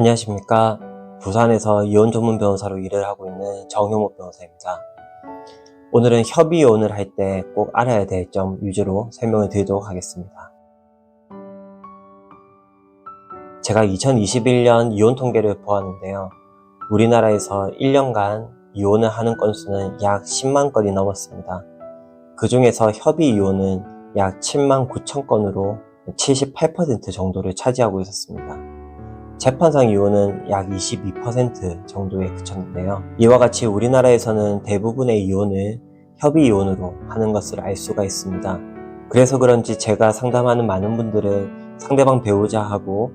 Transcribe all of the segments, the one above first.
안녕하십니까. 부산에서 이혼 전문 변호사로 일을 하고 있는 정효모 변호사입니다. 오늘은 협의 이혼을 할 때 꼭 알아야 될 점 위주로 설명을 드리도록 하겠습니다. 제가 2021년 이혼 통계를 보았는데요. 우리나라에서 1년간 이혼을 하는 건수는 약 10만 건이 넘었습니다. 그 중에서 협의 이혼은 약 7만 9천 건으로 78% 정도를 차지하고 있었습니다. 재판상 이혼은 약 22% 정도에 그쳤는데요. 이와 같이 우리나라에서는 대부분의 이혼을 협의 이혼으로 하는 것을 알 수가 있습니다. 그래서 그런지 제가 상담하는 많은 분들은 상대방 배우자하고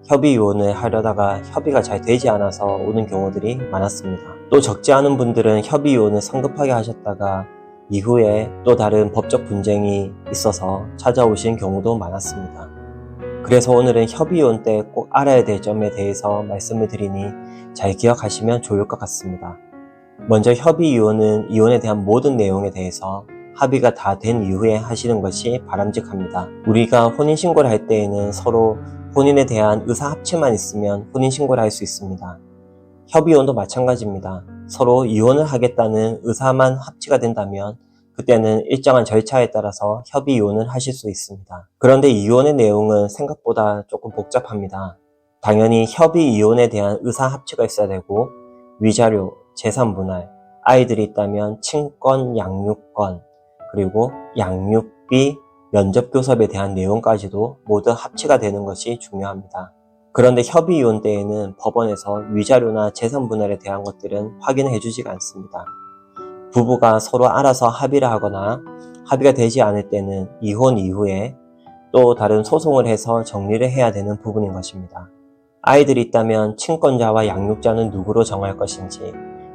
협의 이혼을 하려다가 협의가 잘 되지 않아서 오는 경우들이 많았습니다. 또 적지 않은 분들은 협의 이혼을 성급하게 하셨다가 이후에 또 다른 법적 분쟁이 있어서 찾아오신 경우도 많았습니다. 그래서 오늘은 협의 이혼 때 꼭 알아야 될 점에 대해서 말씀을 드리니 잘 기억하시면 좋을 것 같습니다. 먼저 협의 이혼은 이혼에 대한 모든 내용에 대해서 합의가 다 된 이후에 하시는 것이 바람직합니다. 우리가 혼인신고를 할 때에는 서로 혼인에 대한 의사 합치만 있으면 혼인신고를 할 수 있습니다. 협의 이혼도 마찬가지입니다. 서로 이혼을 하겠다는 의사만 합치가 된다면 그때는 일정한 절차에 따라서 협의 이혼을 하실 수 있습니다. 그런데 이혼의 내용은 생각보다 조금 복잡합니다. 당연히 협의 이혼에 대한 의사 합치가 있어야 되고 위자료, 재산 분할, 아이들이 있다면 친권, 양육권, 그리고 양육비, 면접교섭에 대한 내용까지도 모두 합치가 되는 것이 중요합니다. 그런데 협의 이혼 때에는 법원에서 위자료나 재산 분할에 대한 것들은 확인해 주지가 않습니다. 부부가 서로 알아서 합의를 하거나 합의가 되지 않을 때는 이혼 이후에 또 다른 소송을 해서 정리를 해야 되는 부분인 것입니다. 아이들이 있다면 친권자와 양육자는 누구로 정할 것인지,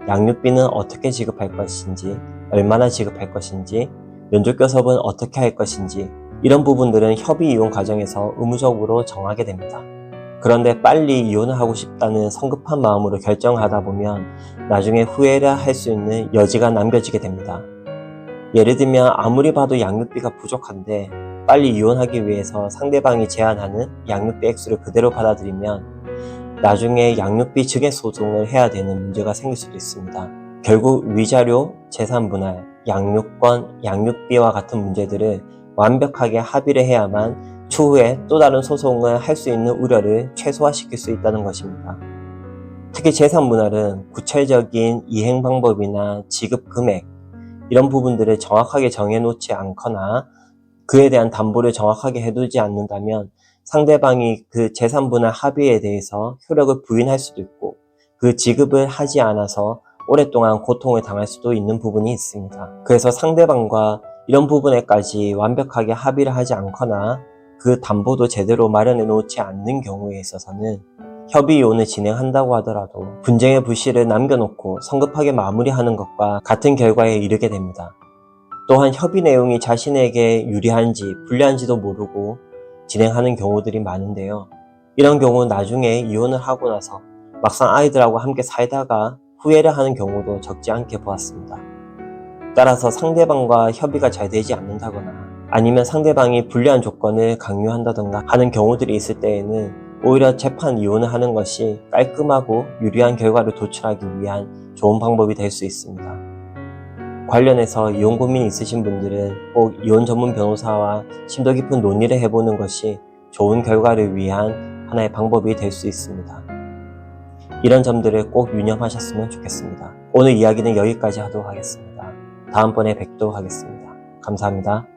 양육비는 어떻게 지급할 것인지, 얼마나 지급할 것인지, 면접교섭은 어떻게 할 것인지 이런 부분들은 협의 이혼 과정에서 의무적으로 정하게 됩니다. 그런데 빨리 이혼을 하고 싶다는 성급한 마음으로 결정하다 보면 나중에 후회를 할 수 있는 여지가 남겨지게 됩니다. 예를 들면 아무리 봐도 양육비가 부족한데 빨리 이혼하기 위해서 상대방이 제안하는 양육비 액수를 그대로 받아들이면 나중에 양육비 증액 소송을 해야 되는 문제가 생길 수도 있습니다. 결국 위자료, 재산 분할, 양육권, 양육비와 같은 문제들을 완벽하게 합의를 해야만 추후에 또 다른 소송을 할 수 있는 우려를 최소화시킬 수 있다는 것입니다. 특히 재산 분할은 구체적인 이행 방법이나 지급 금액 이런 부분들을 정확하게 정해놓지 않거나 그에 대한 담보를 정확하게 해두지 않는다면 상대방이 그 재산 분할 합의에 대해서 효력을 부인할 수도 있고 그 지급을 하지 않아서 오랫동안 고통을 당할 수도 있는 부분이 있습니다. 그래서 상대방과 이런 부분에까지 완벽하게 합의를 하지 않거나 그 담보도 제대로 마련해 놓지 않는 경우에 있어서는 협의 이혼을 진행한다고 하더라도 분쟁의 불씨를 남겨놓고 성급하게 마무리하는 것과 같은 결과에 이르게 됩니다. 또한 협의 내용이 자신에게 유리한지 불리한지도 모르고 진행하는 경우들이 많은데요. 이런 경우는 나중에 이혼을 하고 나서 막상 아이들하고 함께 살다가 후회를 하는 경우도 적지 않게 보았습니다. 따라서 상대방과 협의가 잘 되지 않는다거나 아니면 상대방이 불리한 조건을 강요한다던가 하는 경우들이 있을 때에는 오히려 재판 이혼을 하는 것이 깔끔하고 유리한 결과를 도출하기 위한 좋은 방법이 될 수 있습니다. 관련해서 이혼 고민이 있으신 분들은 꼭 이혼 전문 변호사와 심도 깊은 논의를 해보는 것이 좋은 결과를 위한 하나의 방법이 될 수 있습니다. 이런 점들을 꼭 유념하셨으면 좋겠습니다. 오늘 이야기는 여기까지 하도록 하겠습니다. 다음번에 뵙도록 하겠습니다. 감사합니다.